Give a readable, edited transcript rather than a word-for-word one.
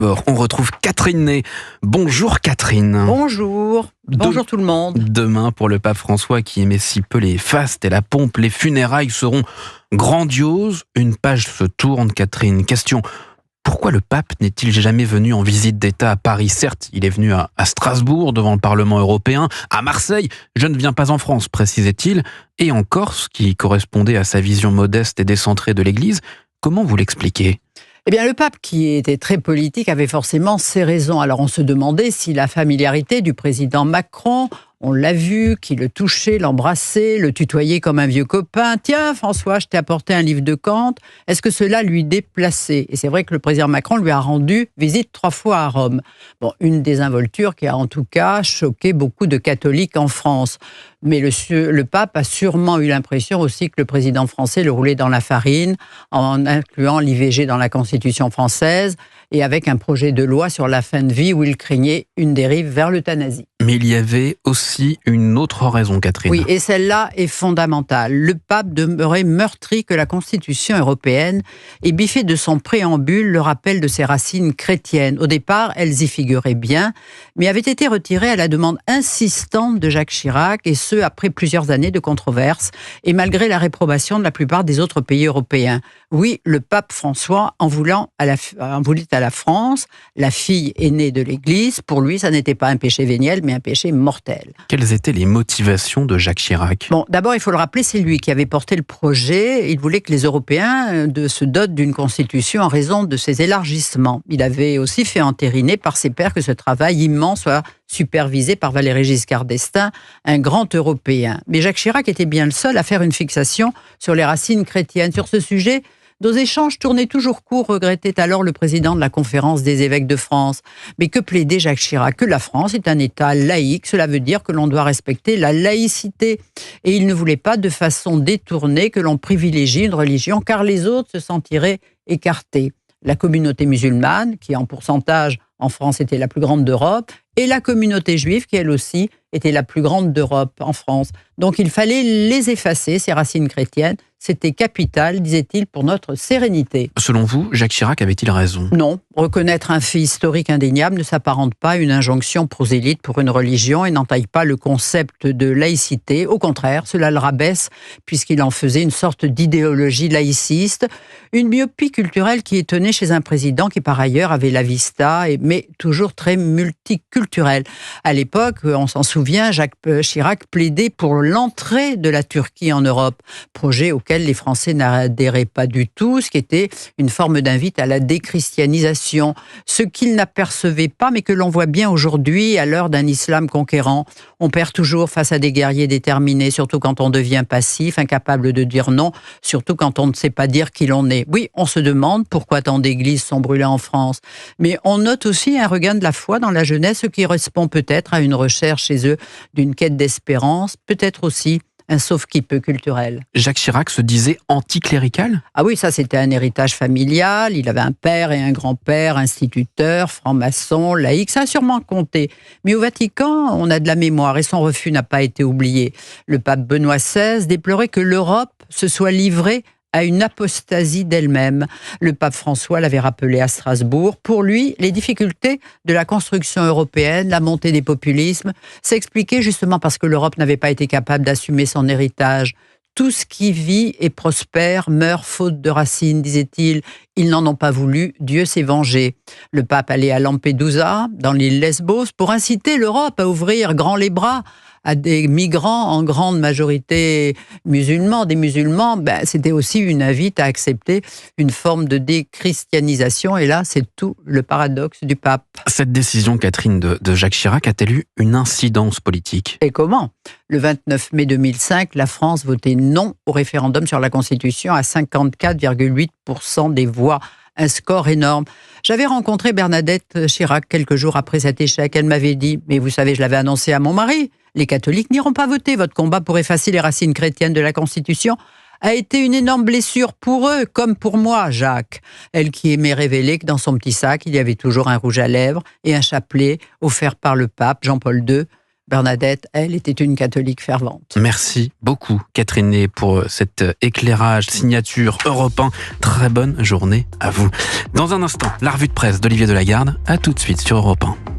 On retrouve Catherine Ney. Bonjour Catherine. Bonjour. Bonjour tout le monde. Demain, pour le pape François qui aimait si peu les fastes et la pompe, les funérailles seront grandioses. Une page se tourne, Catherine. Question: pourquoi le pape n'est-il jamais venu en visite d'État à Paris? Certes, il est venu à Strasbourg, devant le Parlement européen, à Marseille. Je ne viens pas en France, précisait-il. Et en Corse, qui correspondait à sa vision modeste et décentrée de l'Église. Comment vous l'expliquez? Eh bien, le pape, qui était très politique, avait forcément ses raisons. Alors, on se demandait si la familiarité du président Macron, on l'a vu, qui le touchait, l'embrassait, le tutoyait comme un vieux copain. « Tiens, François, je t'ai apporté un livre de Kant. » Est-ce que cela lui déplaçait? Et c'est vrai que le président Macron lui a rendu visite 3 fois à Rome. Bon, une désinvolture qui a en tout cas choqué beaucoup de catholiques en France. Mais le pape a sûrement eu l'impression aussi que le président français le roulait dans la farine, en incluant l'IVG dans la Constitution française et avec un projet de loi sur la fin de vie où il craignait une dérive vers l'euthanasie. Mais il y avait aussi une autre raison, Catherine. Oui, et celle-là est fondamentale. Le pape demeurait meurtri que la Constitution européenne ait biffé de son préambule le rappel de ses racines chrétiennes. Au départ, elles y figuraient bien, mais avaient été retirées à la demande insistante de Jacques Chirac, et ce, après plusieurs années de controverses, et malgré la réprobation de la plupart des autres pays européens. Oui, le pape François en voulut à la France, la fille aînée de l'Église. Pour lui, ça n'était pas un péché véniel, mais un péché mortel. Quelles étaient les motivations de Jacques Chirac? Bon, d'abord, il faut le rappeler, c'est lui qui avait porté le projet. Il voulait que les Européens se dotent d'une constitution en raison de ses élargissements. Il avait aussi fait entériner par ses pairs que ce travail immense soit supervisé par Valéry Giscard d'Estaing, un grand Européen. Mais Jacques Chirac était bien le seul à faire une fixation sur les racines chrétiennes. Sur ce sujet, nos échanges tournaient toujours court, regrettait alors le président de la Conférence des évêques de France. Mais que plaidait Jacques Chirac? Que la France est un État laïque, cela veut dire que l'on doit respecter la laïcité. Et il ne voulait pas de façon détournée que l'on privilégie une religion, car les autres se sentiraient écartés. La communauté musulmane, qui en pourcentage en France était la plus grande d'Europe, et la communauté juive, qui elle aussi était la plus grande d'Europe en France. Donc il fallait les effacer, ces racines chrétiennes. C'était capital, disait-il, pour notre sérénité. Selon vous, Jacques Chirac avait-il raison? Non. Reconnaître un fait historique indéniable ne s'apparente pas à une injonction prosélyte pour une religion et n'entaille pas le concept de laïcité. Au contraire, cela le rabaisse, puisqu'il en faisait une sorte d'idéologie laïciste, une myopie culturelle qui étonnait chez un président qui, par ailleurs, avait la vista, mais toujours très multiculturel. À l'époque, on s'en souvient, Jacques Chirac plaidait pour l'entrée de la Turquie en Europe, projet auquel les Français n'adhéraient pas du tout, ce qui était une forme d'invite à la déchristianisation. Ce qu'ils n'apercevaient pas, mais que l'on voit bien aujourd'hui à l'heure d'un islam conquérant. On perd toujours face à des guerriers déterminés, surtout quand on devient passif, incapable de dire non, surtout quand on ne sait pas dire qui l'on est. Oui, on se demande pourquoi tant d'églises sont brûlées en France, mais on note aussi un regain de la foi dans la jeunesse, ce qui correspond peut-être à une recherche chez eux d'une quête d'espérance, peut-être aussi un sauve-qui-peut culturel. Jacques Chirac se disait anticlérical? Ah oui, ça c'était un héritage familial. Il avait un père et un grand-père, instituteurs, francs-maçons, laïcs, ça a sûrement compté. Mais au Vatican, on a de la mémoire et son refus n'a pas été oublié. Le pape Benoît XVI déplorait que l'Europe se soit livrée à une apostasie d'elle-même. Le pape François l'avait rappelé à Strasbourg. Pour lui, les difficultés de la construction européenne, la montée des populismes, s'expliquaient justement parce que l'Europe n'avait pas été capable d'assumer son héritage. Tout ce qui vit et prospère meurt faute de racines, disait-il. Ils n'en ont pas voulu, Dieu s'est vengé. Le pape allait à Lampedusa, dans l'île Lesbos, pour inciter l'Europe à ouvrir grand les bras à des migrants en grande majorité musulmans. Des musulmans, c'était aussi une invite à accepter une forme de déchristianisation. Et là, c'est tout le paradoxe du pape. Cette décision, Catherine, de Jacques Chirac a-t-elle eu une incidence politique? Et comment? Le 29 mai 2005, la France votait non au référendum sur la Constitution à 54,8% des voix. Un score énorme. J'avais rencontré Bernadette Chirac quelques jours après cet échec. Elle m'avait dit, mais vous savez, je l'avais annoncé à mon mari, les catholiques n'iront pas voter. Votre combat pour effacer les racines chrétiennes de la Constitution a été une énorme blessure pour eux, comme pour moi, Jacques. Elle qui aimait révéler que dans son petit sac, il y avait toujours un rouge à lèvres et un chapelet offert par le pape Jean-Paul II. Bernadette, elle, était une catholique fervente. Merci beaucoup, Catherine Ney, pour cet éclairage, signature Europe 1. Très bonne journée à vous. Dans un instant, la revue de presse d'Olivier Delagarde. À tout de suite sur Europe 1.